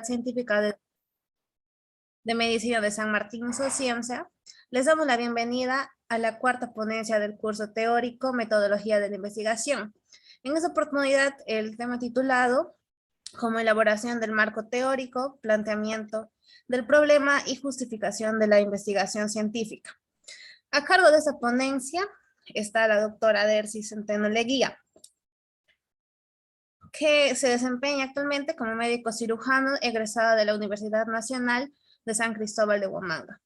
Científica de Medicina de San Martín Ciencia, les damos la bienvenida a la cuarta ponencia del curso teórico Metodología de la Investigación. En esta oportunidad, el tema titulado como elaboración del marco teórico, planteamiento del problema y justificación de la investigación científica. A cargo de esta ponencia está la doctora Dercy Centeno Leguía, que se desempeña actualmente como médico cirujano egresada de la Universidad Nacional de San Cristóbal de Huamanga.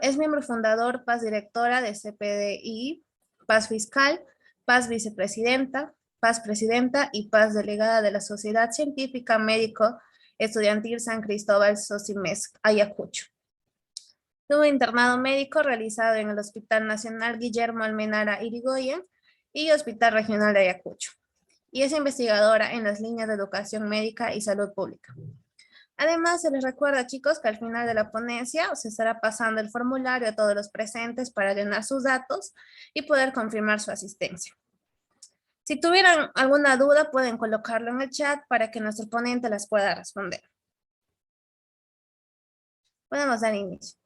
Es miembro fundador, PAS directora de CPDI, PAS fiscal, PAS vicepresidenta, PAS presidenta y PAS delegada de la Sociedad Científica Médico Estudiantil San Cristóbal Sosimes, Ayacucho. Tuvo internado médico realizado en el Hospital Nacional Guillermo Almenara Irigoyen y Hospital Regional de Ayacucho. Y es investigadora en las líneas de educación médica y salud pública. Además, se les recuerda, chicos, que al final de la ponencia se estará pasando el formulario a todos los presentes para llenar sus datos y poder confirmar su asistencia. Si tuvieran alguna duda, pueden colocarlo en el chat para que nuestro ponente las pueda responder. Podemos dar inicio.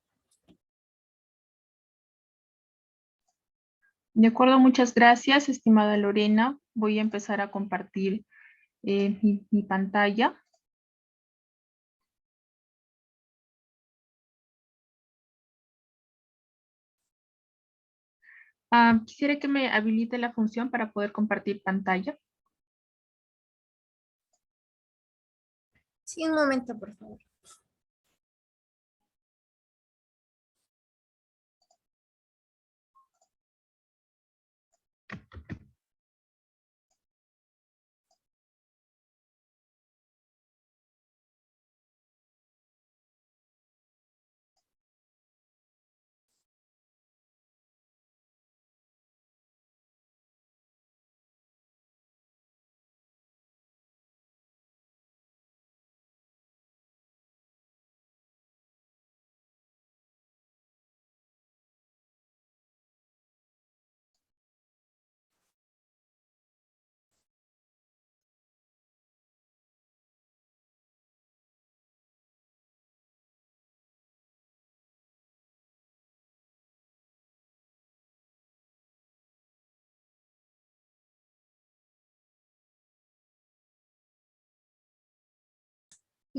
De acuerdo, muchas gracias, estimada Lorena. Voy a empezar a compartir mi pantalla. Quisiera que me habilite la función para poder compartir pantalla. Sí, un momento, por favor.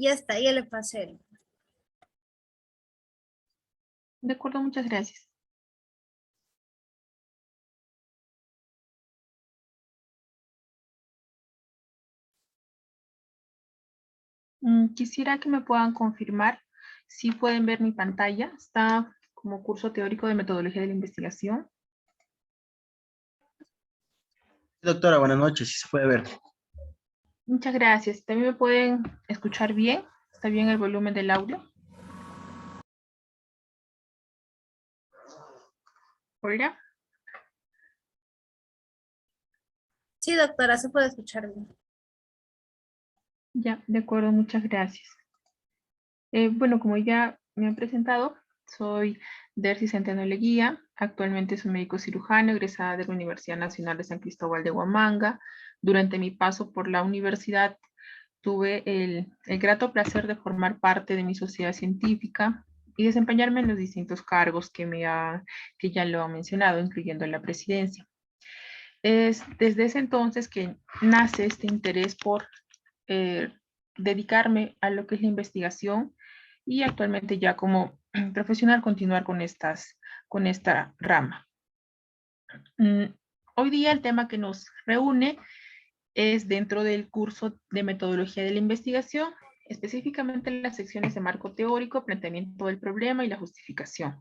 Ya está, ya le pasé. De acuerdo, muchas gracias. Quisiera que me puedan confirmar si pueden ver mi pantalla. Está como curso teórico de metodología de la investigación. Doctora, buenas noches, si se puede ver. Muchas gracias. ¿También me pueden escuchar bien? ¿Está bien el volumen del audio? Hola. Sí, doctora, se puede escuchar bien. Ya, de acuerdo, muchas gracias. Bueno, como ya me han presentado, soy Dercy Centeno Leguía. Actualmente soy médico cirujano egresada de la Universidad Nacional de San Cristóbal de Huamanga. Durante mi paso por la universidad tuve el grato placer de formar parte de mi sociedad científica y desempeñarme en los distintos cargos que ya lo han mencionado, incluyendo la presidencia. Es desde ese entonces que nace este interés por dedicarme a lo que es la investigación y actualmente ya como profesional continuar con esta rama. Hoy día el tema que nos reúne es dentro del curso de metodología de la investigación, específicamente en las secciones de marco teórico, planteamiento del problema y la justificación.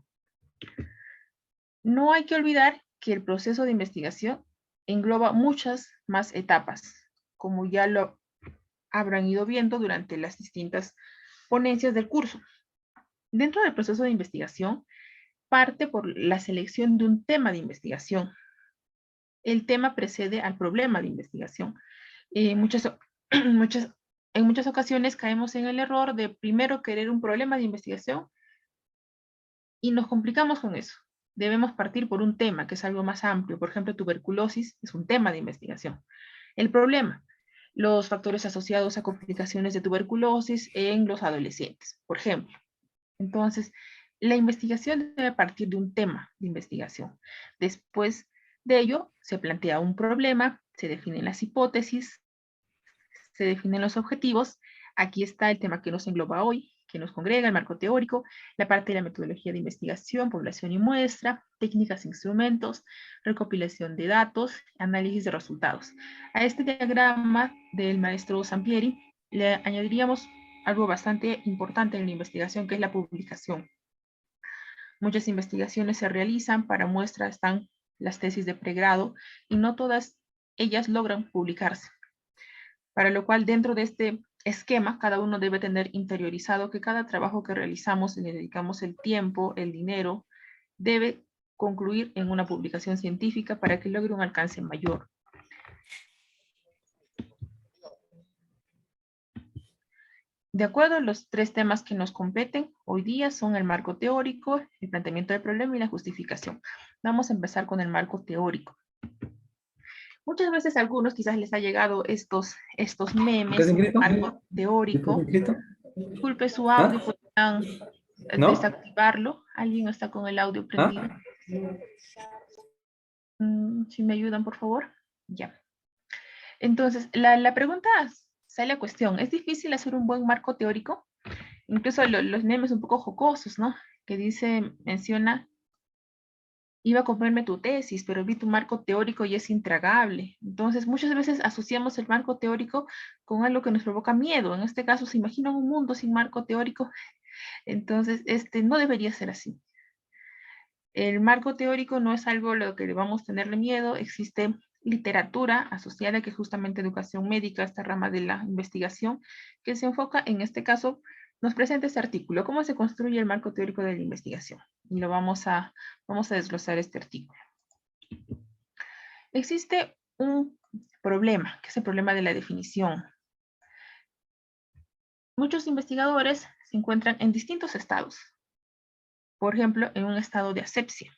No hay que olvidar que el proceso de investigación engloba muchas más etapas, como ya lo habrán ido viendo durante las distintas ponencias del curso. Dentro del proceso de investigación, parte por la selección de un tema de investigación. El tema precede al problema de investigación. En muchas ocasiones caemos en el error de primero querer un problema de investigación y nos complicamos con eso. Debemos partir por un tema que es algo más amplio. Por ejemplo, tuberculosis es un tema de investigación. El problema. los factores asociados a complicaciones de tuberculosis en los adolescentes, por ejemplo. Entonces, la investigación debe partir de un tema de investigación. Después de ello, se plantea un problema, se definen las hipótesis, se definen los objetivos. Aquí está el tema que nos engloba hoy, que nos congrega, el marco teórico, la parte de la metodología de investigación, población y muestra, técnicas e instrumentos, recopilación de datos, análisis de resultados. A este diagrama del maestro Sampieri le añadiríamos algo bastante importante en la investigación, que es la publicación. Muchas investigaciones se realizan, para muestra están las tesis de pregrado, y no todas ellas logran publicarse. Para lo cual, dentro de este esquema, cada uno debe tener interiorizado que cada trabajo que realizamos y le dedicamos el tiempo, el dinero, debe concluir en una publicación científica para que logre un alcance mayor. De acuerdo a los tres temas que nos competen hoy día son el marco teórico, el planteamiento del problema y la justificación. Vamos a empezar con el marco teórico. Muchas veces a algunos quizás les ha llegado estos memes, algo teórico. Disculpe su audio, podrían desactivarlo. ¿Alguien está con el audio prendido? Si me ayudan, por favor. Ya. Entonces, la pregunta sale a cuestión. ¿Es difícil hacer un buen marco teórico? Incluso los memes un poco jocosos, ¿no? Que menciona, iba a comprarme tu tesis, pero vi tu marco teórico y es intragable. Entonces, muchas veces asociamos el marco teórico con algo que nos provoca miedo. En este caso, se imagina un mundo sin marco teórico. Entonces, no debería ser así. El marco teórico no es algo a lo que debamos tenerle miedo. Existe literatura asociada, que es justamente educación médica, esta rama de la investigación, que se enfoca, en este caso, nos presenta este artículo, cómo se construye el marco teórico de la investigación. Y lo vamos a desglosar este artículo. Existe un problema, que es el problema de la definición. Muchos investigadores se encuentran en distintos estados. Por ejemplo, en un estado de asepsia,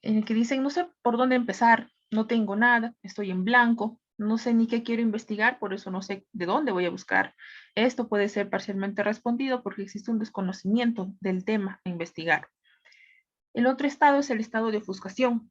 en el que dicen, no sé por dónde empezar, no tengo nada, estoy en blanco, no sé ni qué quiero investigar, por eso no sé de dónde voy a buscar. Esto puede ser parcialmente respondido porque existe un desconocimiento del tema a investigar. El otro estado es el estado de ofuscación,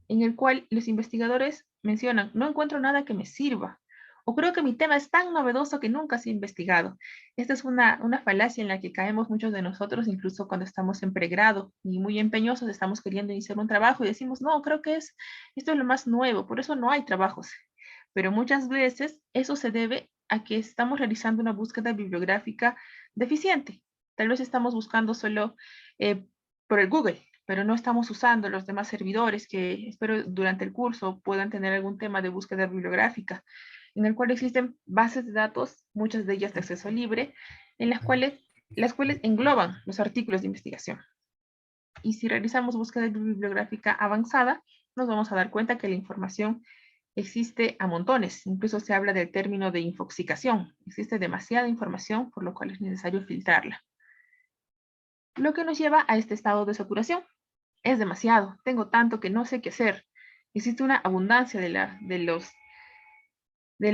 en el cual los investigadores mencionan, no encuentro nada que me sirva, o creo que mi tema es tan novedoso que nunca se ha investigado. Esta es una falacia en la que caemos muchos de nosotros, incluso cuando estamos en pregrado y muy empeñosos, estamos queriendo iniciar un trabajo y decimos, no, creo que esto es lo más nuevo, por eso no hay trabajos. Pero muchas veces eso se debe a que estamos realizando una búsqueda bibliográfica deficiente. Tal vez estamos buscando solo por el Google, pero no estamos usando los demás servidores que espero durante el curso puedan tener algún tema de búsqueda bibliográfica, en el cual existen bases de datos, muchas de ellas de acceso libre, en las cuales engloban los artículos de investigación. Y si realizamos búsqueda bibliográfica avanzada, nos vamos a dar cuenta que la información existe a montones. Incluso se habla del término de infoxicación. Existe demasiada información, por lo cual es necesario filtrarla. Lo que nos lleva a este estado de saturación. Es demasiado, tengo tanto que no sé qué hacer. Existe una abundancia de la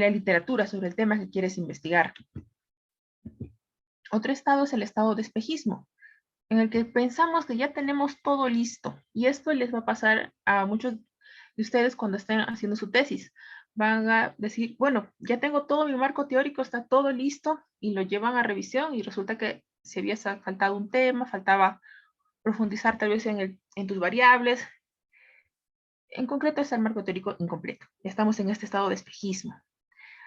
literatura sobre el tema que quieres investigar. Otro estado es el estado de espejismo, en el que pensamos que ya tenemos todo listo. Y esto les va a pasar a muchos de ustedes cuando estén haciendo su tesis. Van a decir, bueno, ya tengo todo mi marco teórico, está todo listo, y lo llevan a revisión y resulta que se había faltado un tema, faltaba profundizar tal vez en tus variables. En concreto es el marco teórico incompleto. Estamos en este estado de espejismo.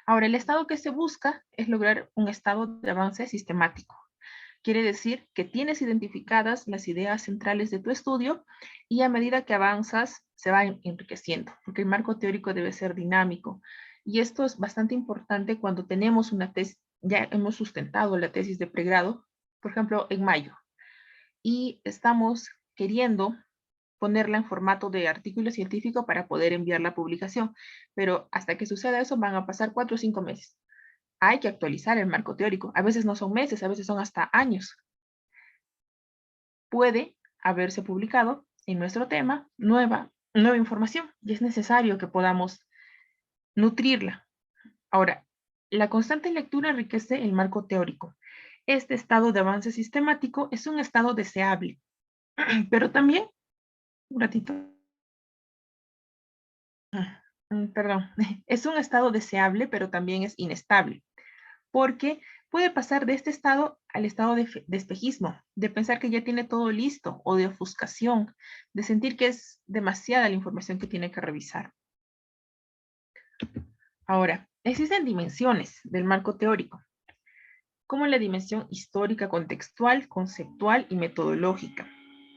Ahora, el estado que se busca es lograr un estado de avance sistemático. Quiere decir que tienes identificadas las ideas centrales de tu estudio y a medida que avanzas se va enriqueciendo, porque el marco teórico debe ser dinámico. Y esto es bastante importante cuando tenemos una tesis, ya hemos sustentado la tesis de pregrado, por ejemplo, en mayo, y estamos queriendo ponerla en formato de artículo científico para poder enviar la publicación. Pero hasta que suceda eso van a pasar 4 o 5 meses. Hay que actualizar el marco teórico. A veces no son meses, a veces son hasta años. Puede haberse publicado en nuestro tema nueva información y es necesario que podamos nutrirla. Ahora, la constante lectura enriquece el marco teórico. Este estado de avance sistemático es un estado deseable, pero también, un ratito, perdón, es un estado deseable, pero también es inestable, porque puede pasar de este estado al estado de espejismo, de pensar que ya tiene todo listo, o de ofuscación, de sentir que es demasiada la información que tiene que revisar. Ahora, existen dimensiones del marco teórico, como la dimensión histórica, contextual, conceptual y metodológica.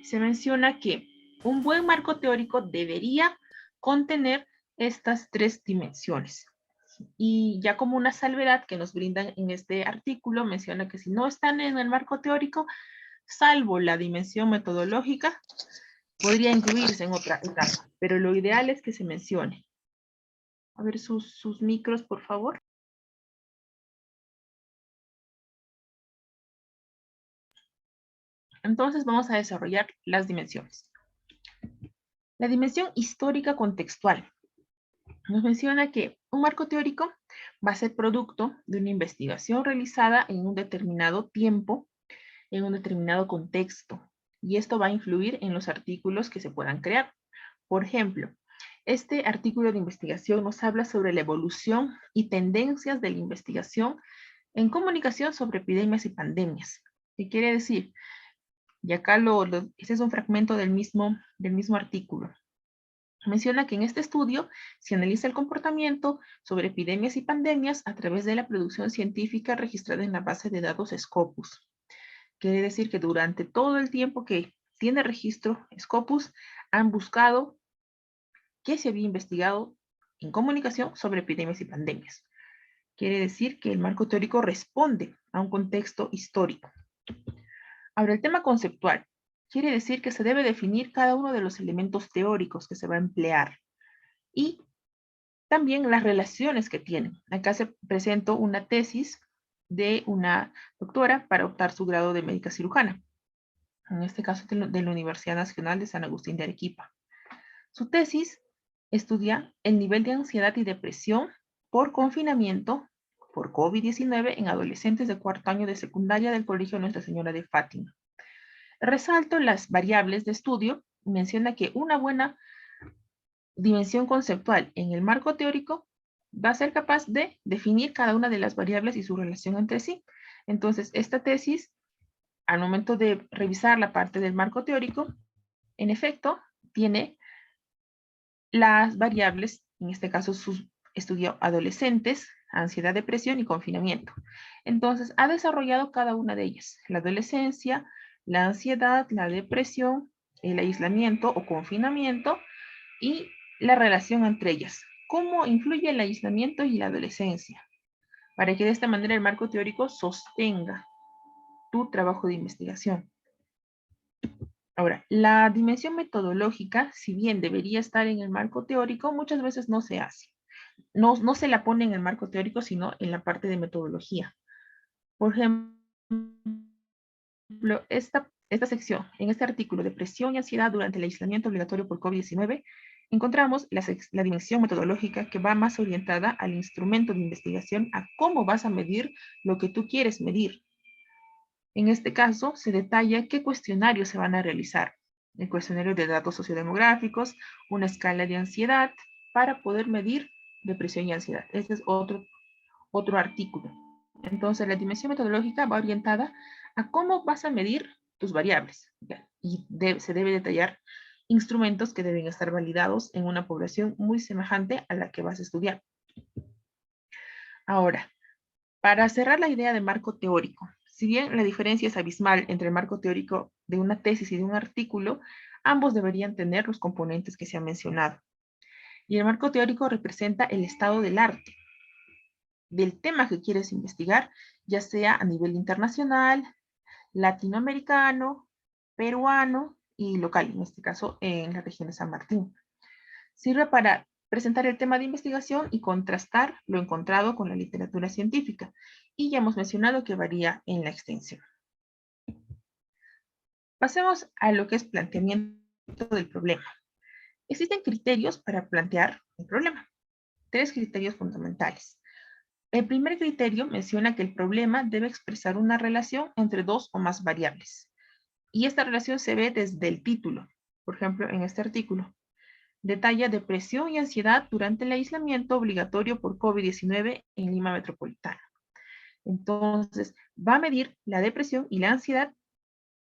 Se menciona que un buen marco teórico debería contener estas tres dimensiones. Y ya como una salvedad que nos brindan en este artículo, menciona que si no están en el marco teórico, salvo la dimensión metodológica, podría incluirse en otra etapa, pero lo ideal es que se mencione. A ver sus micros, por favor. Entonces vamos a desarrollar las dimensiones. La dimensión histórica contextual nos menciona que un marco teórico va a ser producto de una investigación realizada en un determinado tiempo, en un determinado contexto, y esto va a influir en los artículos que se puedan crear. Por ejemplo, este artículo de investigación nos habla sobre la evolución y tendencias de la investigación en comunicación sobre epidemias y pandemias. ¿Qué quiere decir? Y acá este es un fragmento del mismo artículo. Menciona que en este estudio se analiza el comportamiento sobre epidemias y pandemias a través de la producción científica registrada en la base de datos Scopus. Quiere decir que durante todo el tiempo que tiene registro Scopus, han buscado qué se había investigado en comunicación sobre epidemias y pandemias. Quiere decir que el marco teórico responde a un contexto histórico. Ahora, el tema conceptual quiere decir que se debe definir cada uno de los elementos teóricos que se va a emplear y también las relaciones que tienen. Acá se presentó una tesis de una doctora para optar su grado de médica cirujana, en este caso de la Universidad Nacional de San Agustín de Arequipa. Su tesis estudia el nivel de ansiedad y depresión por confinamiento por COVID-19 en adolescentes de cuarto año de secundaria del Colegio Nuestra Señora de Fátima. Resalto las variables de estudio. Menciona que una buena dimensión conceptual en el marco teórico va a ser capaz de definir cada una de las variables y su relación entre sí. Entonces, esta tesis, al momento de revisar la parte del marco teórico, en efecto, tiene las variables, en este caso estudió adolescentes, ansiedad, depresión y confinamiento. Entonces, ha desarrollado cada una de ellas, la adolescencia, la ansiedad, la depresión, el aislamiento o confinamiento y la relación entre ellas. ¿Cómo influye el aislamiento y la adolescencia? Para que de esta manera el marco teórico sostenga tu trabajo de investigación. Ahora, la dimensión metodológica, si bien debería estar en el marco teórico, muchas veces no se hace. No se la pone en el marco teórico, sino en la parte de metodología. Por ejemplo, esta sección, en este artículo, Depresión y ansiedad durante el aislamiento obligatorio por COVID-19, encontramos la dimensión metodológica que va más orientada al instrumento de investigación, a cómo vas a medir lo que tú quieres medir. En este caso, se detalla qué cuestionarios se van a realizar. El cuestionario de datos sociodemográficos, una escala de ansiedad, para poder medir depresión y ansiedad. Este es otro artículo. Entonces, la dimensión metodológica va orientada a cómo vas a medir tus variables. Y se debe detallar instrumentos que deben estar validados en una población muy semejante a la que vas a estudiar. Ahora, para cerrar la idea de marco teórico, si bien la diferencia es abismal entre el marco teórico de una tesis y de un artículo, ambos deberían tener los componentes que se han mencionado. Y el marco teórico representa el estado del arte, del tema que quieres investigar, ya sea a nivel internacional, latinoamericano, peruano y local, en este caso en la región de San Martín. Sirve para presentar el tema de investigación y contrastar lo encontrado con la literatura científica. Y ya hemos mencionado que varía en la extensión. Pasemos a lo que es planteamiento del problema. Existen criterios para plantear el problema. 3 criterios fundamentales. El primer criterio menciona que el problema debe expresar una relación entre dos o más variables. Y esta relación se ve desde el título. Por ejemplo, en este artículo. Detalla depresión y ansiedad durante el aislamiento obligatorio por COVID-19 en Lima Metropolitana. Entonces, va a medir la depresión y la ansiedad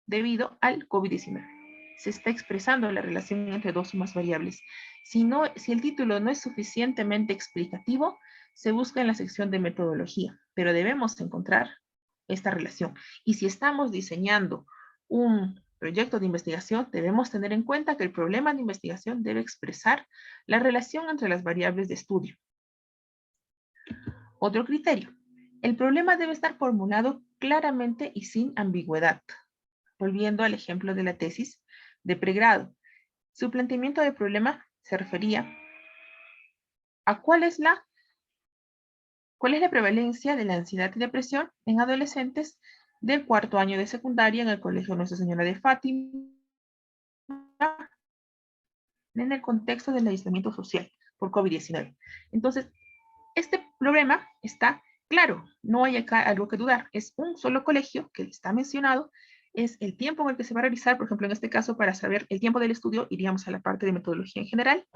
debido al COVID-19. Se está expresando la relación entre dos o más variables. Si el título no es suficientemente explicativo, se busca en la sección de metodología, pero debemos encontrar esta relación. Y si estamos diseñando un proyecto de investigación, debemos tener en cuenta que el problema de investigación debe expresar la relación entre las variables de estudio. Otro criterio. El problema debe estar formulado claramente y sin ambigüedad. Volviendo al ejemplo de la tesis de pregrado. Su planteamiento de problema se refería a cuál es la prevalencia de la ansiedad y depresión en adolescentes del cuarto año de secundaria en el Colegio Nuestra Señora de Fátima en el contexto del aislamiento social por COVID-19. Entonces, este problema está claro, no hay acá algo que dudar, es un solo colegio que está mencionado, es el tiempo en el que se va a realizar, por ejemplo, en este caso, para saber el tiempo del estudio, iríamos a la parte de metodología en general.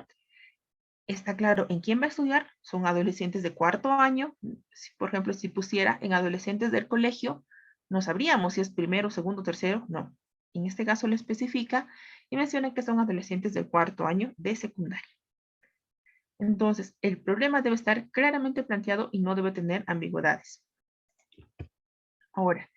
Está claro en quién va a estudiar, son adolescentes de cuarto año, por ejemplo, si pusiera en adolescentes del colegio, no sabríamos si es primero, segundo, tercero, no. En este caso lo especifica y menciona que son adolescentes del cuarto año de secundaria. Entonces, el problema debe estar claramente planteado y no debe tener ambigüedades. Ahora,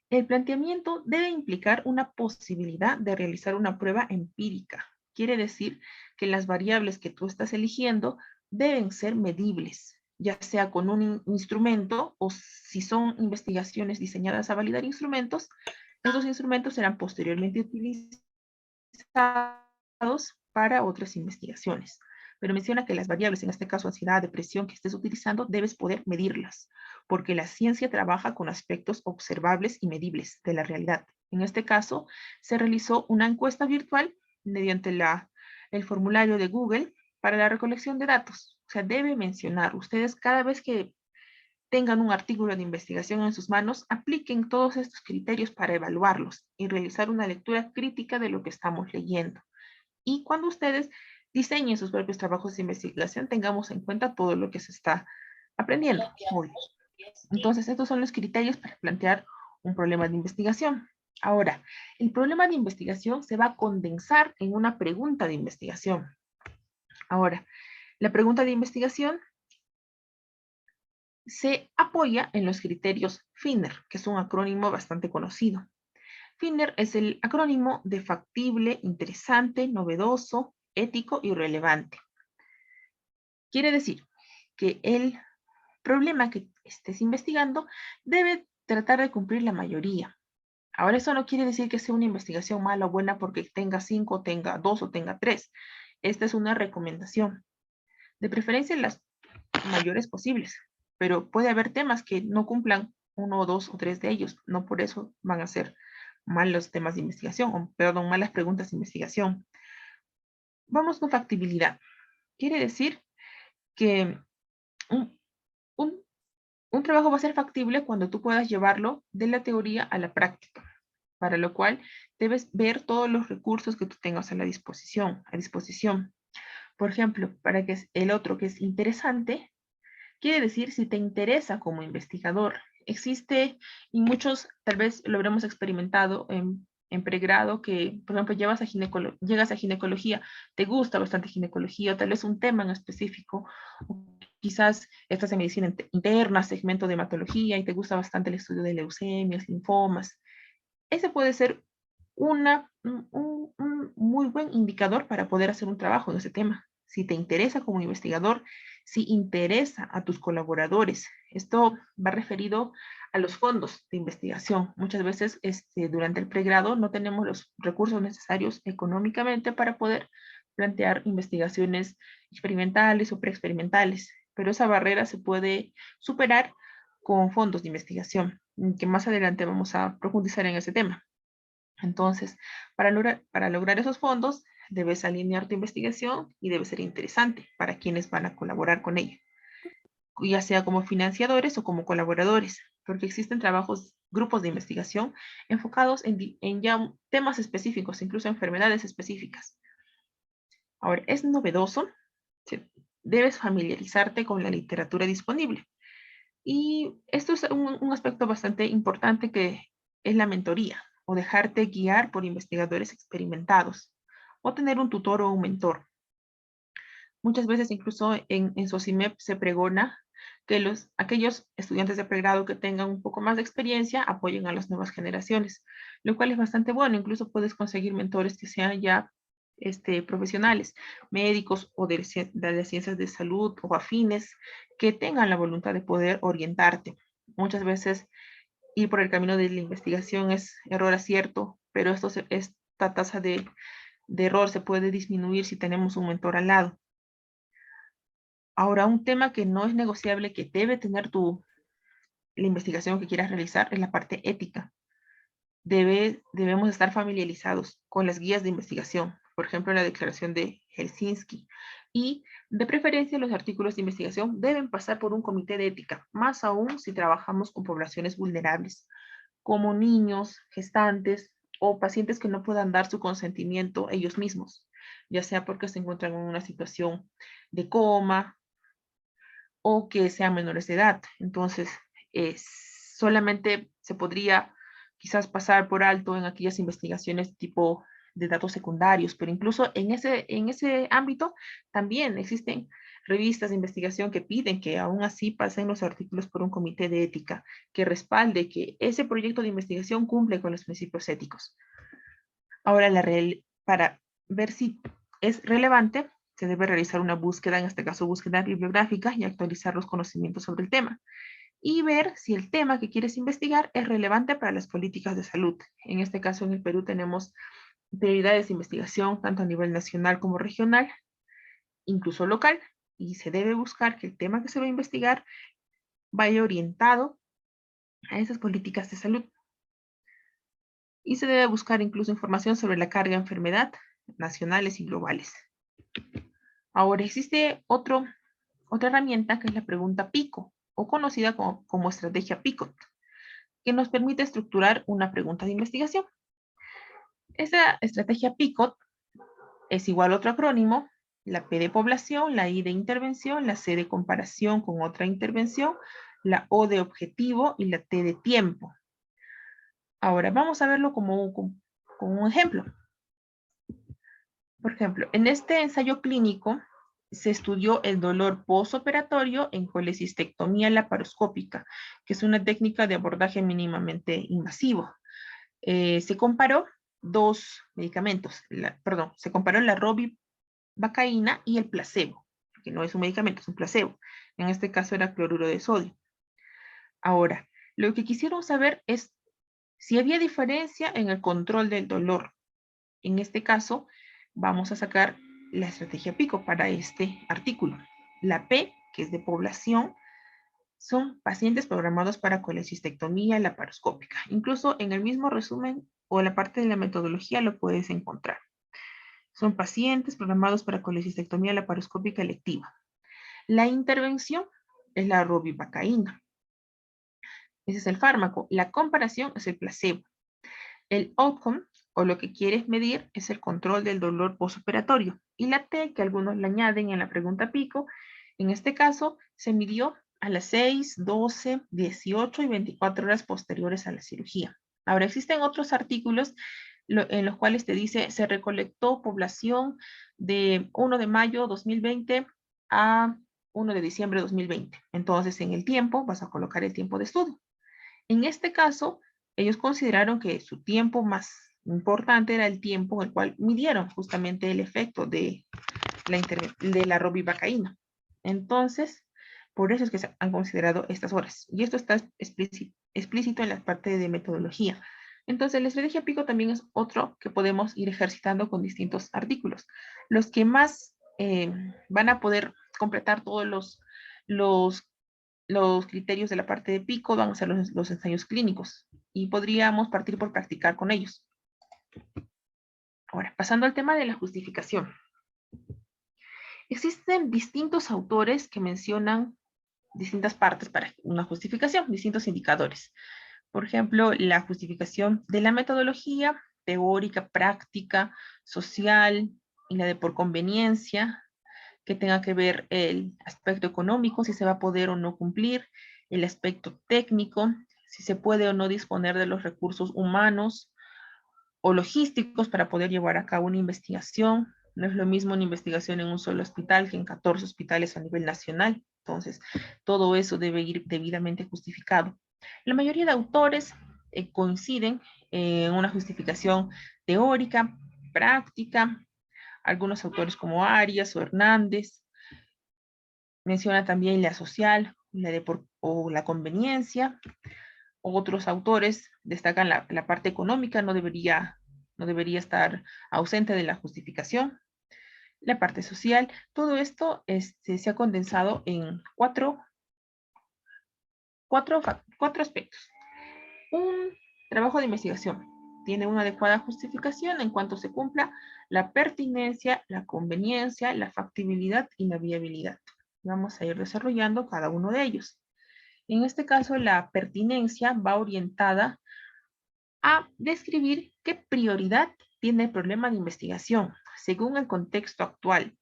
el planteamiento debe implicar una posibilidad de realizar una prueba empírica. Quiere decir que las variables que tú estás eligiendo deben ser medibles, ya sea con un instrumento o si son investigaciones diseñadas a validar instrumentos, esos instrumentos serán posteriormente utilizados para otras investigaciones. Pero menciona que las variables, en este caso ansiedad, depresión, que estés utilizando, debes poder medirlas, porque la ciencia trabaja con aspectos observables y medibles de la realidad. En este caso, se realizó una encuesta virtual mediante el formulario de Google para la recolección de datos. O sea, debe mencionar, ustedes cada vez que tengan un artículo de investigación en sus manos, apliquen todos estos criterios para evaluarlos y realizar una lectura crítica de lo que estamos leyendo. Y cuando ustedes diseñen sus propios trabajos de investigación, tengamos en cuenta todo lo que se está aprendiendo hoy. Entonces, estos son los criterios para plantear un problema de investigación. Ahora, el problema de investigación se va a condensar en una pregunta de investigación. Ahora, la pregunta de investigación se apoya en los criterios FINER, que es un acrónimo bastante conocido. FINER es el acrónimo de factible, interesante, novedoso, ético y relevante. Quiere decir que el problema que estés investigando debe tratar de cumplir la mayoría. Ahora, eso no quiere decir que sea una investigación mala o buena porque tenga 5, tenga 2 o tenga 3. Esta es una recomendación. De preferencia las mayores posibles, pero puede haber temas que no cumplan 1 o 2 o 3 de ellos. No por eso van a ser malos temas de investigación, o perdón, malas preguntas de investigación. Vamos con factibilidad. Quiere decir que un trabajo va a ser factible cuando tú puedas llevarlo de la teoría a la práctica, para lo cual debes ver todos los recursos que tú tengas a disposición. Por ejemplo, para que el otro que es interesante, quiere decir si te interesa como investigador. Existe, y muchos tal vez lo habremos experimentado en pregrado, que por ejemplo llegas a ginecología, te gusta bastante ginecología, o tal vez un tema en específico, o quizás estás en medicina interna, segmento de hematología, y te gusta bastante el estudio de leucemias, linfomas. Ese puede ser un muy buen indicador para poder hacer un trabajo en ese tema. Si te interesa como investigador, si interesa a tus colaboradores. Esto va referido a los fondos de investigación. Muchas veces durante el pregrado no tenemos los recursos necesarios económicamente para poder plantear investigaciones experimentales o preexperimentales, pero esa barrera se puede superar con fondos de investigación, que más adelante vamos a profundizar en ese tema. Entonces, para lograr esos fondos, debes alinear tu investigación y debe ser interesante para quienes van a colaborar con ella. ya sea como financiadores o como colaboradores, porque existen grupos de investigación enfocados en ya temas específicos, incluso enfermedades específicas. Ahora, es novedoso, ¿sí? Debes familiarizarte con la literatura disponible. Y esto es un aspecto bastante importante que es la mentoría o dejarte guiar por investigadores experimentados o tener un tutor o un mentor. Muchas veces incluso en SOCIMEP se pregona que aquellos estudiantes de pregrado que tengan un poco más de experiencia apoyen a las nuevas generaciones, lo cual es bastante bueno. Incluso puedes conseguir mentores que sean ya profesionales, médicos o de las ciencias de salud o afines, que tengan la voluntad de poder orientarte. Muchas veces ir por el camino de la investigación es error-acierto, pero esta tasa de error se puede disminuir si tenemos un mentor al lado. Ahora, un tema que no es negociable, que debe tener la investigación que quieras realizar, es la parte ética. Debemos estar familiarizados con las guías de investigación, por ejemplo, la Declaración de Helsinki. Y, de preferencia, los artículos de investigación deben pasar por un comité de ética, más aún si trabajamos con poblaciones vulnerables, como niños, gestantes o pacientes que no puedan dar su consentimiento ellos mismos, ya sea porque se encuentran en una situación de coma, o que sean menores de edad. Entonces, solamente se podría quizás pasar por alto en aquellas investigaciones tipo de datos secundarios, pero incluso en ese ámbito también existen revistas de investigación que piden que aún así pasen los artículos por un comité de ética que respalde que ese proyecto de investigación cumple con los principios éticos. Ahora, para ver si es relevante, se debe realizar una búsqueda, en este caso búsqueda bibliográfica, y actualizar los conocimientos sobre el tema. Y ver si el tema que quieres investigar es relevante para las políticas de salud. En este caso, en el Perú tenemos prioridades de investigación, tanto a nivel nacional como regional, incluso local, y se debe buscar que el tema que se va a investigar vaya orientado a esas políticas de salud. Y se debe buscar incluso información sobre la carga de enfermedad nacionales y globales. Ahora existe otra herramienta que es la pregunta PICO, o conocida como estrategia PICOT, que nos permite estructurar una pregunta de investigación. Esta estrategia PICOT es igual a otro acrónimo, la P de población, la I de intervención, la C de comparación con otra intervención, la O de objetivo y la T de tiempo. Ahora vamos a verlo como un ejemplo. Por ejemplo, en este ensayo clínico se estudió el dolor postoperatorio en colecistectomía laparoscópica, que es una técnica de abordaje mínimamente invasivo. Se comparó dos medicamentos, se comparó la ropivacaína y el placebo, que no es un medicamento, es un placebo. En este caso era cloruro de sodio. Ahora, lo que quisieron saber es si había diferencia en el control del dolor. En este caso, vamos a sacar la estrategia PICO para este artículo. La P, que es de población, son pacientes programados para colecistectomía laparoscópica. Incluso en el mismo resumen o en la parte de la metodología lo puedes encontrar. Son pacientes programados para colecistectomía laparoscópica electiva. La intervención es la ropivacaína. Ese es el fármaco. La comparación es el placebo. El outcome, o lo que quieres medir, es el control del dolor postoperatorio. Y la T, que algunos le añaden en la pregunta PICO, en este caso se midió a las 6, 12, 18 y 24 horas posteriores a la cirugía. Ahora, existen otros artículos en los cuales te dice, se recolectó población de 1 de mayo 2020 a 1 de diciembre 2020. Entonces, en el tiempo, vas a colocar el tiempo de estudio. En este caso, ellos consideraron que su tiempo más importante era el tiempo en el cual midieron justamente el efecto de la ropivacaína. Entonces, por eso es que se han considerado estas horas. Y esto está explícito en la parte de metodología. Entonces, la estrategia PICO también es otro que podemos ir ejercitando con distintos artículos. Los que más van a poder completar todos los criterios de la parte de PICO van a ser los ensayos clínicos y podríamos partir por practicar con ellos. Ahora, pasando al tema de la justificación. Existen distintos autores que mencionan distintas partes para una justificación, distintos indicadores. Por ejemplo, la justificación de la metodología teórica, práctica, social y la de por conveniencia, que tenga que ver el aspecto económico, si se va a poder o no cumplir, el aspecto técnico, si se puede o no disponer de los recursos humanos o logísticos para poder llevar a cabo una investigación. No es lo mismo una investigación en un solo hospital que en 14 hospitales a nivel nacional. Entonces, todo eso debe ir debidamente justificado. La mayoría de autores coinciden en una justificación teórica, práctica. Algunos autores como Arias o Hernández menciona también la social, o la conveniencia. Otros autores destacan la parte económica, no debería estar ausente de la justificación. La parte social, todo esto se ha condensado en cuatro aspectos. Un trabajo de investigación tiene una adecuada justificación en cuanto se cumpla la pertinencia, la conveniencia, la factibilidad y la viabilidad. Vamos a ir desarrollando cada uno de ellos. En este caso, la pertinencia va orientada a describir qué prioridad tiene el problema de investigación según el contexto actual,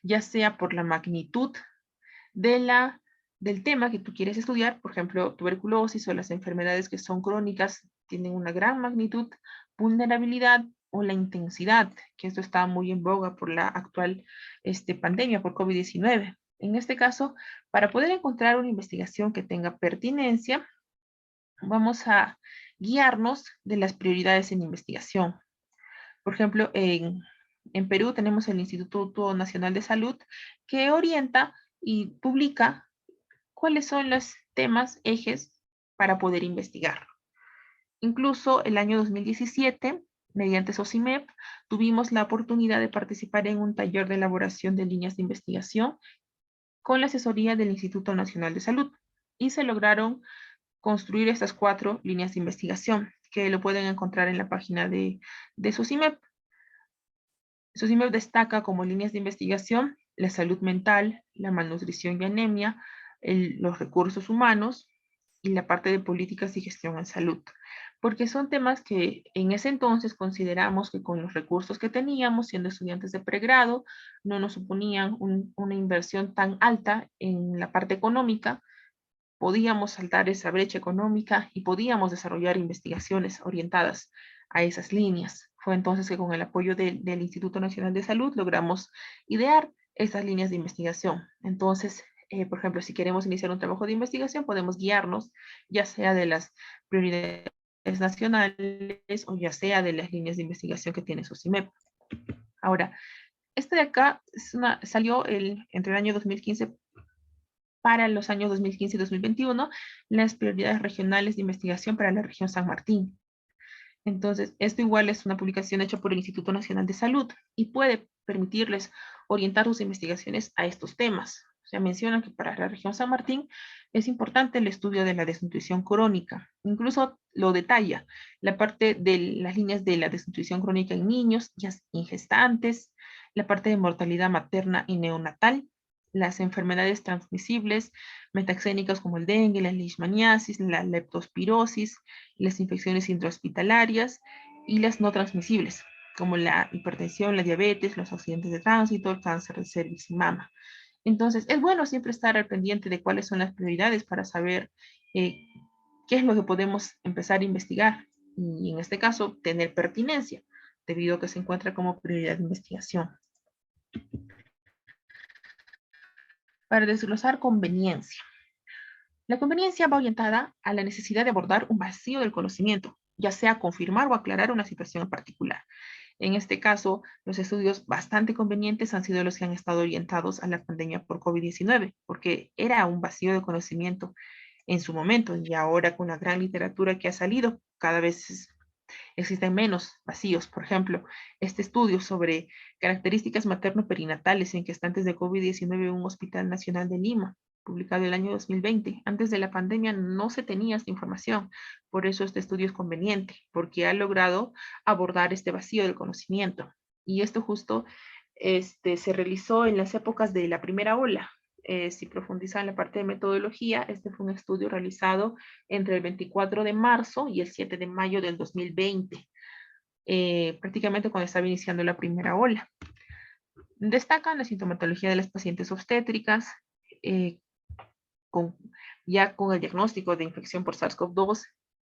ya sea por la magnitud del tema que tú quieres estudiar, por ejemplo, tuberculosis o las enfermedades que son crónicas tienen una gran magnitud, vulnerabilidad o la intensidad, que esto está muy en boga por la actual pandemia por COVID-19. En este caso, para poder encontrar una investigación que tenga pertinencia, vamos a guiarnos de las prioridades en investigación. Por ejemplo, en Perú tenemos el Instituto Nacional de Salud que orienta y publica cuáles son los temas, ejes para poder investigar. Incluso el año 2017, mediante SOCIMEP, tuvimos la oportunidad de participar en un taller de elaboración de líneas de investigación con la asesoría del Instituto Nacional de Salud y se lograron construir estas 4 líneas de investigación que lo pueden encontrar en la página de SOCIMEP. SOCIMEP destaca como líneas de investigación la salud mental, la malnutrición y anemia, los recursos humanos y la parte de políticas y gestión en salud, porque son temas que en ese entonces consideramos que con los recursos que teníamos siendo estudiantes de pregrado no nos suponían una inversión tan alta en la parte económica, podíamos saltar esa brecha económica y podíamos desarrollar investigaciones orientadas a esas líneas. Fue entonces que con el apoyo del Instituto Nacional de Salud logramos idear esas líneas de investigación. Entonces, por ejemplo, si queremos iniciar un trabajo de investigación, podemos guiarnos ya sea de las prioridades nacionales o ya sea de las líneas de investigación que tiene SOCIMEP. Ahora, de acá salió entre el año 2015 para los años 2015 y 2021, las prioridades regionales de investigación para la región San Martín. Entonces, esto igual es una publicación hecha por el Instituto Nacional de Salud y puede permitirles orientar sus investigaciones a estos temas. O sea, mencionan que para la región San Martín es importante el estudio de la desnutrición crónica. Incluso lo detalla, la parte de las líneas de la desnutrición crónica en niños y gestantes, la parte de mortalidad materna y neonatal, las enfermedades transmisibles metaxénicas como el dengue, la leishmaniasis, la leptospirosis, las infecciones intrahospitalarias y las no transmisibles, como la hipertensión, la diabetes, los accidentes de tránsito, el cáncer de cervix y mama. Entonces, es bueno siempre estar al pendiente de cuáles son las prioridades para saber qué es lo que podemos empezar a investigar y en este caso tener pertinencia, debido a que se encuentra como prioridad de investigación. Para desglosar conveniencia. La conveniencia va orientada a la necesidad de abordar un vacío del conocimiento, ya sea confirmar o aclarar una situación en particular. En este caso, los estudios bastante convenientes han sido los que han estado orientados a la pandemia por COVID-19, porque era un vacío de conocimiento en su momento y ahora con la gran literatura que ha salido, cada vez existen menos vacíos. Por ejemplo, este estudio sobre características materno-perinatales en gestantes de COVID-19 en un hospital nacional de Lima, publicado el año 2020. Antes de la pandemia no se tenía esta información, por eso este estudio es conveniente, porque ha logrado abordar este vacío del conocimiento. Y esto justo se realizó en las épocas de la primera ola. si profundizan en la parte de metodología, este fue un estudio realizado entre el 24 de marzo y el 7 de mayo del 2020, prácticamente cuando estaba iniciando la primera ola. Destacan la sintomatología de las pacientes obstétricas, ya con el diagnóstico de infección por SARS-CoV-2,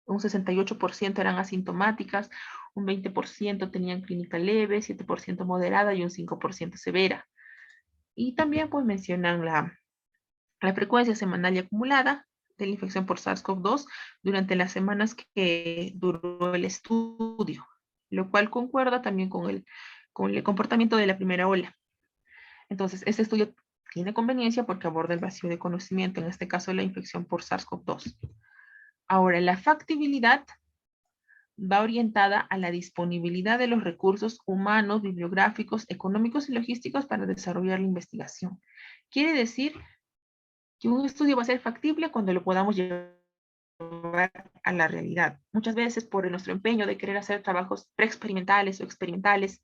un 68% eran asintomáticas, un 20% tenían clínica leve, 7% moderada y un 5% severa. Y también pues mencionan la frecuencia semanal y acumulada de la infección por SARS-CoV-2 durante las semanas que duró el estudio, lo cual concuerda también con el comportamiento de la primera ola. Entonces, este estudio tiene conveniencia porque aborda el vacío de conocimiento, en este caso la infección por SARS-CoV-2. Ahora, la factibilidad va orientada a la disponibilidad de los recursos humanos, bibliográficos, económicos y logísticos para desarrollar la investigación. Quiere decir que un estudio va a ser factible cuando lo podamos llevar a la realidad. Muchas veces por nuestro empeño de querer hacer trabajos preexperimentales o experimentales,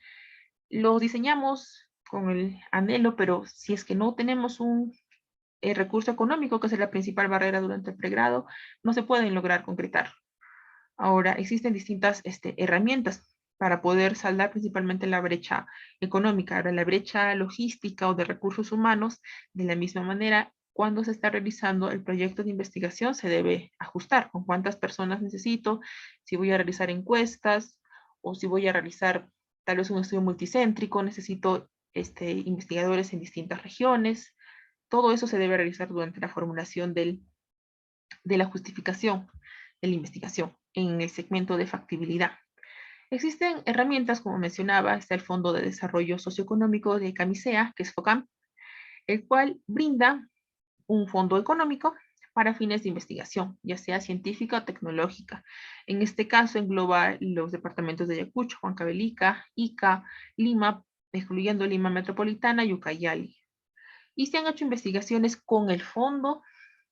los diseñamos con el anhelo, pero si es que no tenemos un recurso económico, que es la principal barrera durante el pregrado, no se pueden lograr concretar. Ahora, existen distintas herramientas para poder saldar principalmente la brecha económica. Ahora, la brecha logística o de recursos humanos, de la misma manera, cuando se está realizando el proyecto de investigación, se debe ajustar con cuántas personas necesito, si voy a realizar encuestas o si voy a realizar tal vez un estudio multicéntrico, necesito investigadores en distintas regiones. Todo eso se debe realizar durante la formulación de la justificación de la investigación en el segmento de factibilidad. Existen herramientas, como mencionaba, está el Fondo de Desarrollo Socioeconómico de Camisea, que es FOCAM, el cual brinda un fondo económico para fines de investigación, ya sea científica o tecnológica. En este caso engloba los departamentos de Ayacucho, Huancavelica, Ica, Lima, incluyendo Lima Metropolitana y Ucayali. Y se han hecho investigaciones con el fondo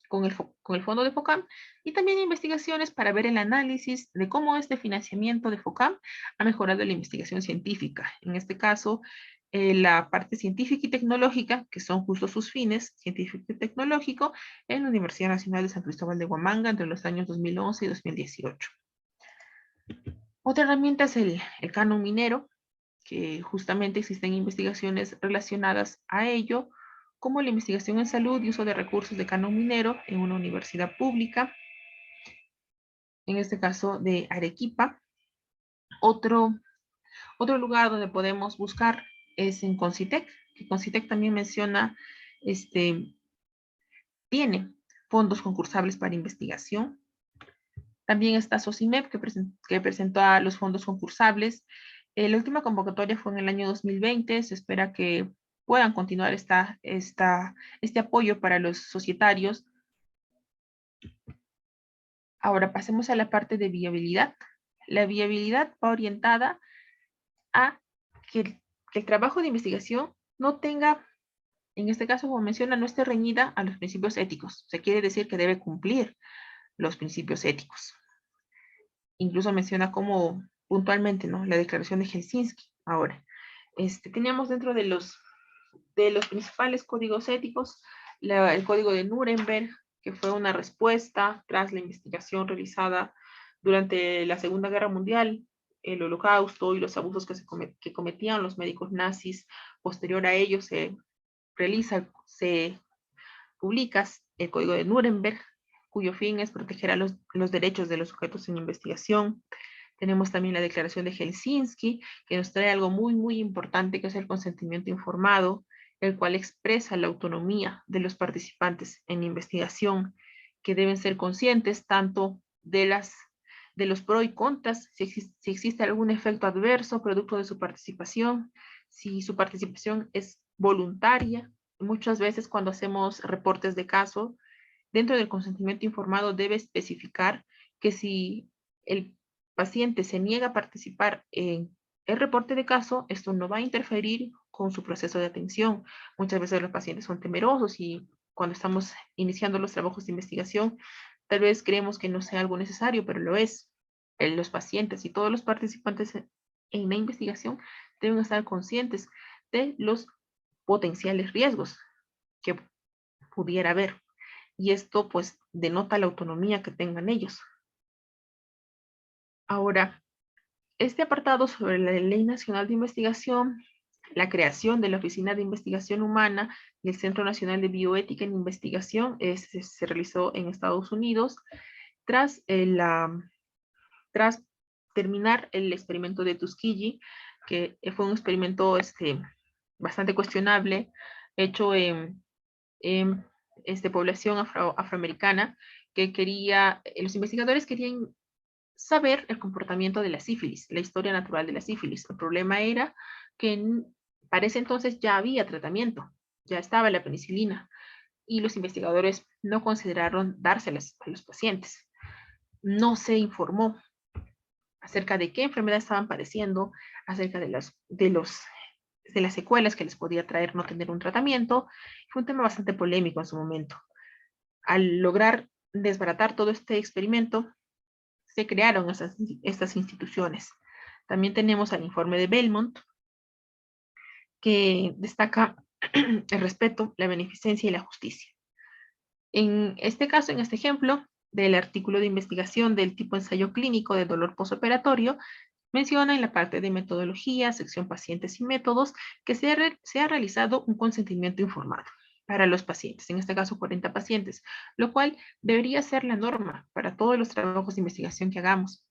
de FOCAM y también investigaciones para ver el análisis de cómo este financiamiento de FOCAM ha mejorado la investigación científica. En este caso, la parte científica y tecnológica, que son justo sus fines, científico y tecnológico, en la Universidad Nacional de San Cristóbal de Huamanga entre los años 2011 y 2018. Otra herramienta es el canon minero, que justamente existen investigaciones relacionadas a ello, como la investigación en salud y uso de recursos de canon minero en una universidad pública, en este caso de Arequipa. Otro lugar donde podemos buscar es en Concitec, que Concitec también menciona, tiene fondos concursables para investigación. También está SOCIMEP, que presentó a los fondos concursables. La última convocatoria fue en el año 2020, se espera que puedan continuar este apoyo para los societarios. Ahora pasemos a la parte de viabilidad. La viabilidad va orientada a que el trabajo de investigación no tenga, en este caso, como menciona, no esté reñida a los principios éticos. Se quiere decir que debe cumplir los principios éticos. Incluso menciona como puntualmente, ¿no?, la declaración de Helsinki. Ahora, teníamos dentro de los principales códigos éticos el código de Nuremberg, que fue una respuesta tras la investigación realizada durante la Segunda Guerra Mundial, el Holocausto y los abusos que cometían los médicos nazis. Posterior a ello se publica el código de Nuremberg, cuyo fin es proteger a los derechos de los sujetos en investigación. Tenemos también la Declaración de Helsinki, que nos trae algo muy, muy importante, que es el consentimiento informado, el cual expresa la autonomía de los participantes en investigación, que deben ser conscientes tanto de los pros y contras, si existe algún efecto adverso producto de su participación, si su participación es voluntaria. Muchas veces cuando hacemos reportes de caso, dentro del consentimiento informado debe especificar que si el paciente se niega a participar en el reporte de caso, esto no va a interferir con su proceso de atención. Muchas veces los pacientes son temerosos y cuando estamos iniciando los trabajos de investigación, tal vez creemos que no sea algo necesario, pero lo es. Los pacientes y todos los participantes en la investigación deben estar conscientes de los potenciales riesgos que pudiera ver. Y esto pues denota la autonomía que tengan ellos. Ahora, este apartado sobre la Ley Nacional de Investigación, la creación de la Oficina de Investigación Humana y el Centro Nacional de Bioética en Investigación se realizó en Estados Unidos tras, tras terminar el experimento de Tuskegee, que fue un experimento bastante cuestionable, hecho en población afroamericana, que los investigadores querían saber el comportamiento de la sífilis, la historia natural de la sífilis. El problema era que para ese entonces ya había tratamiento, ya estaba la penicilina, y los investigadores no consideraron dárselas a los pacientes. No se informó acerca de qué enfermedad estaban padeciendo, acerca de las secuelas que les podía traer no tener un tratamiento. Fue un tema bastante polémico en su momento. Al lograr desbaratar todo este experimento, se crearon estas instituciones. También tenemos al informe de Belmont, que destaca el respeto, la beneficencia y la justicia. En este caso, en este ejemplo, del artículo de investigación del tipo ensayo clínico de dolor postoperatorio, menciona en la parte de metodología, sección pacientes y métodos, que se ha realizado un consentimiento informado para los pacientes, en este caso 40 pacientes, lo cual debería ser la norma para todos los trabajos de investigación que hagamos.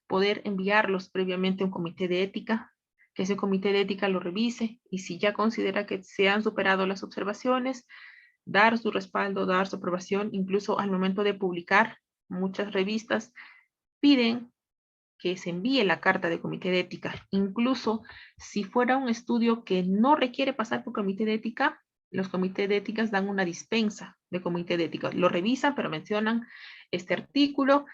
Poder enviarlos previamente a un comité de ética, que ese comité de ética lo revise y si ya considera que se han superado las observaciones, dar su respaldo, dar su aprobación, incluso al momento de publicar. Muchas revistas piden que se envíe la carta de comité de ética. Incluso si fuera un estudio que no requiere pasar por comité de ética, los comités de éticas dan una dispensa de comité de ética. Lo revisan, pero mencionan este artículo,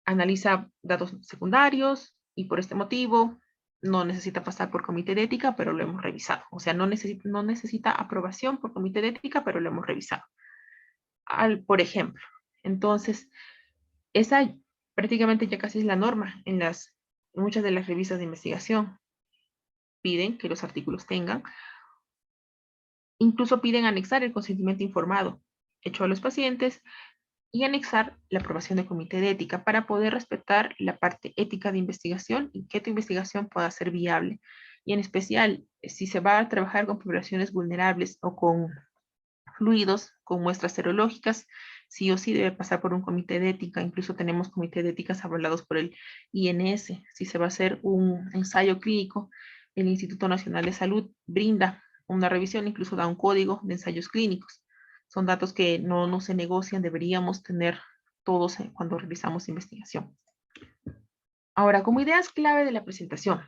analiza datos secundarios y por este motivo no necesita pasar por comité de ética, pero lo hemos revisado. O sea, no necesita aprobación por comité de ética, pero lo hemos revisado. Por ejemplo, entonces, esa prácticamente ya casi es la norma en muchas de las revistas de investigación. Piden que los artículos tengan, incluso piden anexar el consentimiento informado hecho a los pacientes y anexar la aprobación del comité de ética para poder respetar la parte ética de investigación y que tu investigación pueda ser viable. Y en especial, si se va a trabajar con poblaciones vulnerables o con fluidos, con muestras serológicas, sí o sí debe pasar por un comité de ética. Incluso tenemos comités de éticas avalados por el INS. Si se va a hacer un ensayo clínico, el Instituto Nacional de Salud brinda una revisión, incluso da un código de ensayos clínicos. Son datos que no se negocian, deberíamos tener todos cuando realizamos investigación. Ahora, como ideas clave de la presentación,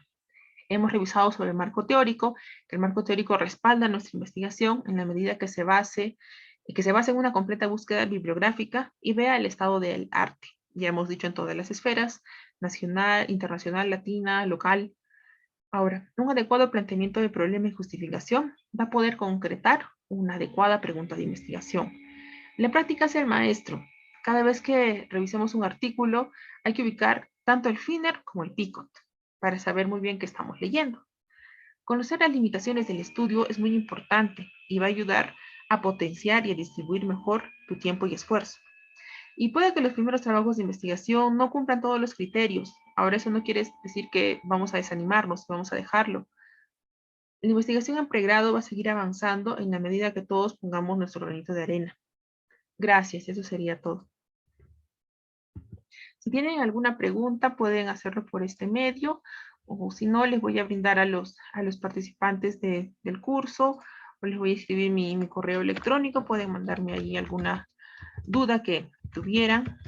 hemos revisado sobre el marco teórico, que el marco teórico respalda nuestra investigación en la medida que se base en una completa búsqueda bibliográfica y vea el estado del arte. Ya hemos dicho en todas las esferas, nacional, internacional, latina, local. Ahora, un adecuado planteamiento de problema y justificación va a poder concretar una adecuada pregunta de investigación. La práctica es el maestro. Cada vez que revisemos un artículo, hay que ubicar tanto el Finner como el Picot para saber muy bien qué estamos leyendo. Conocer las limitaciones del estudio es muy importante y va a ayudar a potenciar y a distribuir mejor tu tiempo y esfuerzo. Y puede que los primeros trabajos de investigación no cumplan todos los criterios. Ahora eso no quiere decir que vamos a desanimarnos, vamos a dejarlo. La investigación en pregrado va a seguir avanzando en la medida que todos pongamos nuestro granito de arena. Gracias, eso sería todo. Si tienen alguna pregunta, pueden hacerlo por este medio, o si no, les voy a brindar a los participantes del curso, o les voy a escribir mi correo electrónico, pueden mandarme ahí alguna duda que tuvieran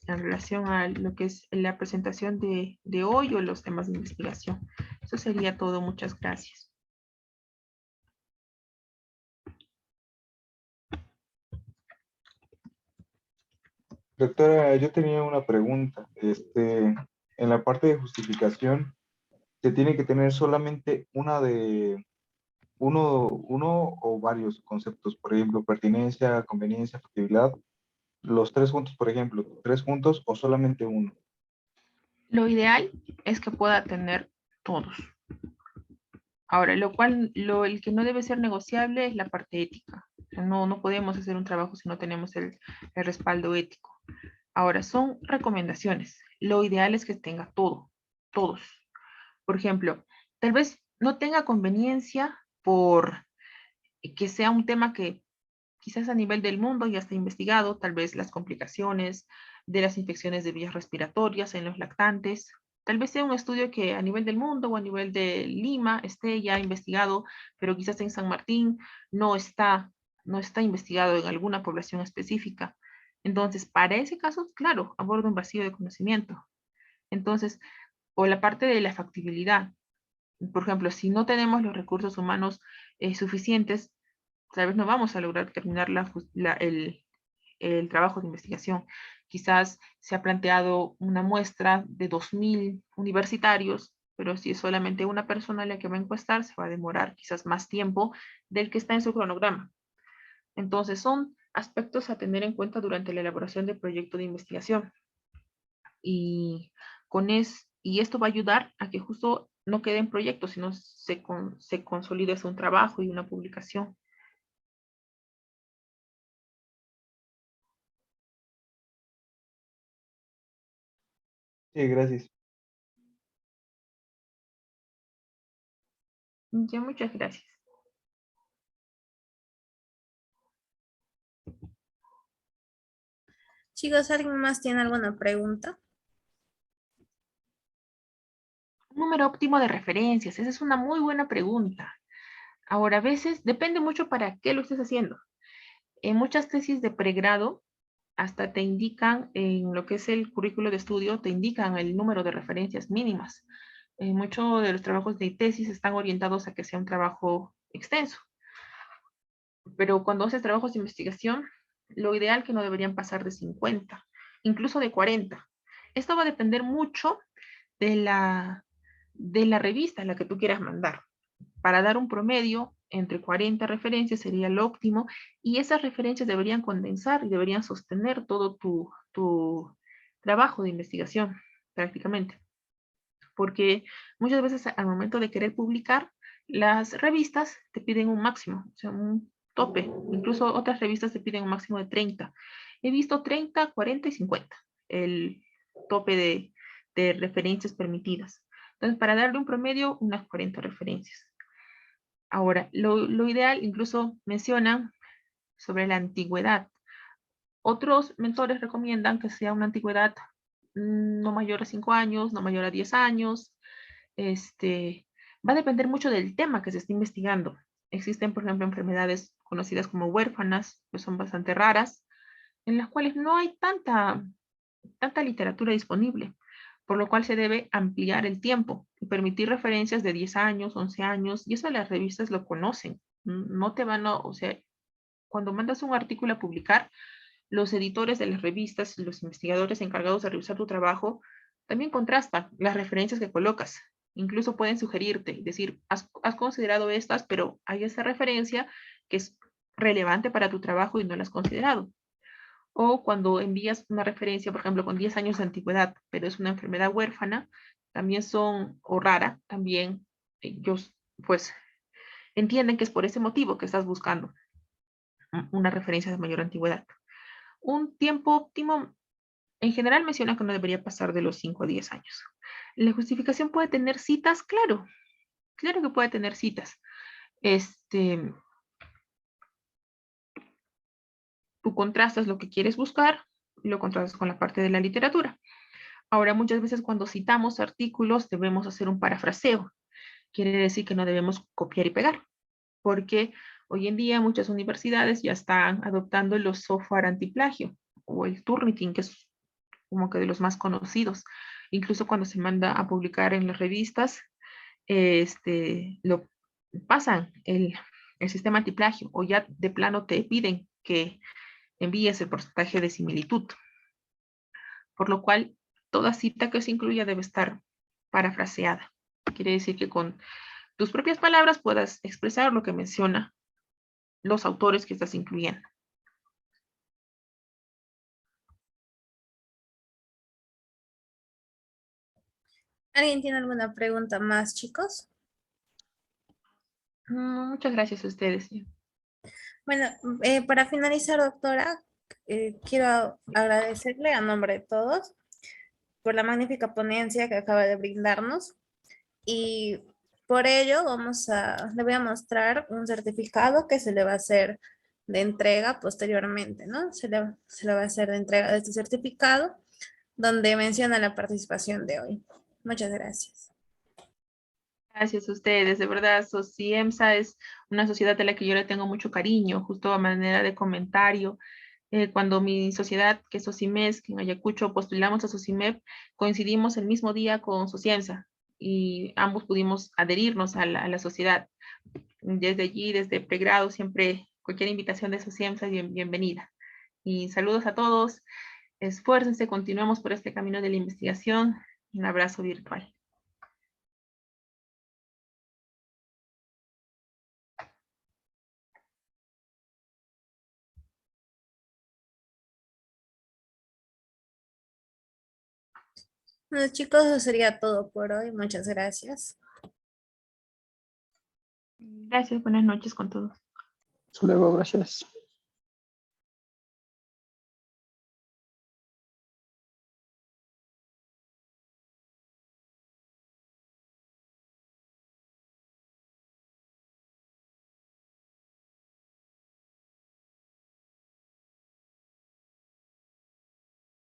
en relación a lo que es la presentación de hoy o los temas de investigación. Eso sería todo, muchas gracias. Doctora, yo tenía una pregunta. En la parte de justificación, ¿se tiene que tener solamente uno o varios conceptos? Por ejemplo, pertinencia, conveniencia, factibilidad. Los tres juntos, por ejemplo, tres juntos o solamente uno. Lo ideal es que pueda tener todos. Ahora, el que no debe ser negociable es la parte ética. No podemos hacer un trabajo si no tenemos el respaldo ético. Ahora, son recomendaciones. Lo ideal es que tenga todos. Por ejemplo, tal vez no tenga conveniencia por que sea un tema que quizás a nivel del mundo ya está investigado, tal vez las complicaciones de las infecciones de vías respiratorias en los lactantes. Tal vez sea un estudio que a nivel del mundo o a nivel de Lima esté ya investigado, pero quizás en San Martín no está, no está investigado en alguna población específica. Entonces, para ese caso, claro, aborda un vacío de conocimiento. Entonces, o la parte de la factibilidad. Por ejemplo, si no tenemos los recursos humanos suficientes, tal vez no vamos a lograr terminar el trabajo de investigación. Quizás se ha planteado una muestra de 2000 universitarios, pero si es solamente una persona la que va a encuestar, se va a demorar quizás más tiempo del que está en su cronograma. Entonces, son aspectos a tener en cuenta durante la elaboración del proyecto de investigación. Y, y esto va a ayudar a que justo no quede en proyectos, sino se consolide un trabajo y una publicación. Sí, gracias. Ya, muchas gracias. Chicos, ¿alguien más tiene alguna pregunta? Un número óptimo de referencias, esa es una muy buena pregunta. Ahora, a veces depende mucho para qué lo estés haciendo. En muchas tesis de pregrado, hasta te indican, en lo que es el currículo de estudio, te indican el número de referencias mínimas. Muchos de los trabajos de tesis están orientados a que sea un trabajo extenso. Pero cuando haces trabajos de investigación, lo ideal que no deberían pasar de 50, incluso de 40. Esto va a depender mucho de la revista a la que tú quieras mandar. Para dar un promedio, entre 40 referencias sería lo óptimo, y esas referencias deberían condensar y deberían sostener todo tu trabajo de investigación, prácticamente. Porque muchas veces al momento de querer publicar, las revistas te piden un máximo, o sea, un tope. Incluso otras revistas te piden un máximo de 30. He visto 30, 40 y 50, el tope de referencias permitidas. Entonces, para darle un promedio, unas 40 referencias. Ahora, lo ideal, incluso menciona sobre la antigüedad. Otros mentores recomiendan que sea una antigüedad no mayor a 5 años, no mayor a 10 años. Va a depender mucho del tema que se esté investigando. Existen, por ejemplo, enfermedades conocidas como huérfanas, que son bastante raras, en las cuales no hay tanta literatura disponible, por lo cual se debe ampliar el tiempo y permitir referencias de 10 años, 11 años, y eso las revistas lo conocen. No te van a, o sea, cuando mandas un artículo a publicar, los editores de las revistas y los investigadores encargados de revisar tu trabajo también contrastan las referencias que colocas. Incluso pueden sugerirte, decir, has considerado estas, pero hay esta referencia que es relevante para tu trabajo y no la has considerado. O cuando envías una referencia, por ejemplo, con 10 años de antigüedad, pero es una enfermedad huérfana, también son, o rara, también ellos, pues, entienden que es por ese motivo que estás buscando una referencia de mayor antigüedad. Un tiempo óptimo, en general, menciona que no debería pasar de los 5 a 10 años. La justificación puede tener citas, claro que puede tener citas. Tú contrastas lo que quieres buscar y lo contrastas con la parte de la literatura. Ahora, muchas veces cuando citamos artículos debemos hacer un parafraseo. Quiere decir que no debemos copiar y pegar, porque hoy en día muchas universidades ya están adoptando los software antiplagio o el Turnitin, que es como que de los más conocidos. Incluso cuando se manda a publicar en las revistas, lo pasan el sistema antiplagio o ya de plano te piden que envíes el porcentaje de similitud. Por lo cual, toda cita que se incluya debe estar parafraseada. Quiere decir que con tus propias palabras puedas expresar lo que menciona los autores que estás incluyendo. ¿Alguien tiene alguna pregunta más, chicos? Muchas gracias a ustedes. Bueno, para finalizar, doctora, quiero agradecerle a nombre de todos por la magnífica ponencia que acaba de brindarnos y por ello le voy a mostrar un certificado que se le va a hacer de entrega posteriormente, ¿no? Se le va a hacer de entrega de este certificado donde menciona la participación de hoy. Muchas gracias. Gracias a ustedes, de verdad, SOCIEMSA es una sociedad a la que yo le tengo mucho cariño, justo a manera de comentario. Cuando mi sociedad, que es SOCIMES, que en Ayacucho postulamos a SOCIMEP, coincidimos el mismo día con SOCIEMSA y ambos pudimos adherirnos a la sociedad. Desde allí, desde pregrado, siempre cualquier invitación de SOCIEMSA es bienvenida. Y saludos a todos, esfuércense, continuemos por este camino de la investigación. Un abrazo virtual. Bueno, chicos, eso sería todo por hoy. Muchas gracias. Gracias, buenas noches con todos. Hasta luego, gracias.